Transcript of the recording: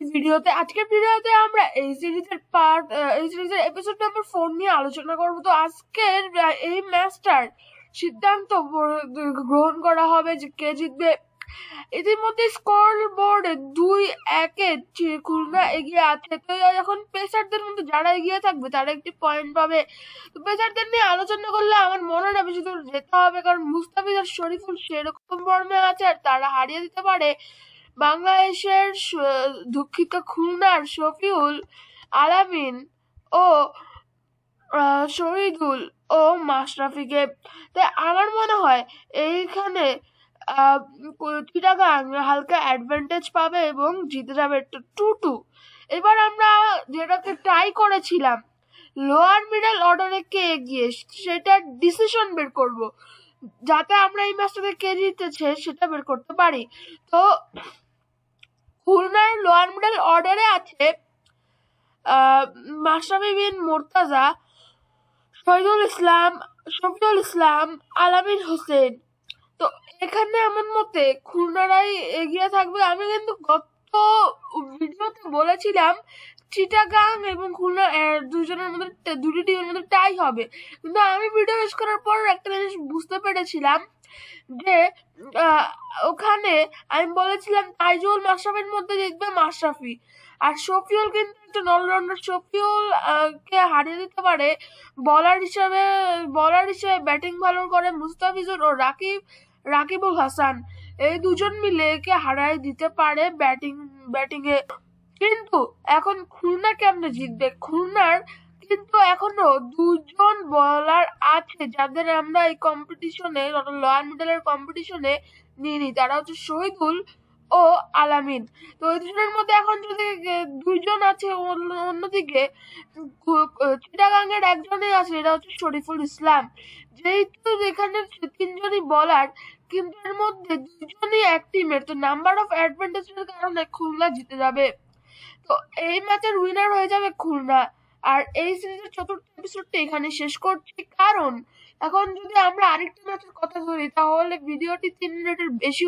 আরেকটি ভিডিওতে। আজকের ভিডিওতে আমরা এই সিরিজের এপিসোড নাম্বার 4 নিয়ে আলোচনা করব। তো আজকের এই ম্যাচটার সিদ্ধান্ত গ্রহণ করা হবে যে কে জিতবে। ইতিমধ্যে স্কোর বোর্ডে 2-1 খুলনা এগিয়ে আছে। তো এখন পেসারদের মধ্যে যারা এগিয়ে থাকবে তারা একটি পয়েন্ট পাবে। তো পেসারদের নিয়ে আলোচনা করলে আমার মনে হয় বেশি দূর যেতে হবে, কারণ মুস্তাফিজ আর শরীফুল সেরকম ফর্মে আছে আর তারা হারিয়ে দিতে পারে বাংলাদেশের দুঃখিত খুলনার শফিউল আলামিন ও শহীদুল ও মাশরাফিকে। তাই আমার মনে হয় এইখানে চিটাগাং হালকা অ্যাডভান্টেজ পাবে এবং জিতে যাবে 2-2। এবার আমরা যেটাকে ট্রাই করেছিলাম লোয়ার মিডল অর্ডারে কে এগিয়ে সেটা ডিসিশন বের করব, যাতে আমরা এই ম্যাচটাতে কে জিতেছে সেটা বের করতে পারি। তো খুলনার লোয়ার মিডল অর্ডারে আছে মাশরাফি বিন মুর্তজা, শফিউল ইসলাম, আলামিন হোসেন। তো এখানে আমার মতে খুলনারাই এগিয়ে থাকবে। আমি কিন্তু গত ভিডিওতে বলেছিলাম চিটাগাং এবং খুলনা দুটি টিমের মধ্যে টাই হবে, কিন্তু আমি ভিডিও শেষ করার পর একটা জিনিস বুঝতে পেরেছিলাম যে ওখানে আমি বলেছিলাম তাইজুল মাশরাফির মধ্যে জিতবে মাশরাফি, আর শফিউল কিন্তু একটা অলরাউন্ডার। শফিউল কে হারিয়ে দিতে পারে বলার হিসেবে ব্যাটিং ভালো করে মুস্তাফিজুর ও রাকিবুল হাসান। এই দুজন মিলে একে হারাই দিতে পারে ব্যাটিং এ। কিন্তু এখন খুলনা কেমনে জিতবে? খুলনার কিন্তু এখনো দুজন বোলার আছে যাদের আমরা এই কম্পিটিশনে লোয়ার মিডলের কম্পিটিশনে নিইনি, তারা হচ্ছে শহীদুল ও আলামিন। তো এই দুজনের মধ্যে এখন যদি দুইজন আছে, অন্যদিকে চিটাগাং এর একজনই আছে, এটা হচ্ছে শরীফুল ইসলাম। যেহেতু এখানে তিনজনই বলার, কিন্তু এর মধ্যে দুজনই এক টিমের, তো নাম্বার অফ অ্যাডভান্টেজের কারণে খুলনা জিতে যাবে। তো এই ম্যাচের উইনার হয়ে যাবে খুলনা। আর এই সিরিজের চতুর্থ এপিসোডটা এখানে শেষ করছি, কারণ এখন যদি আমরা আরেকটা ম্যাচের কথা ধরি তাহলে ভিডিওটি 3 মিনিটের বেশি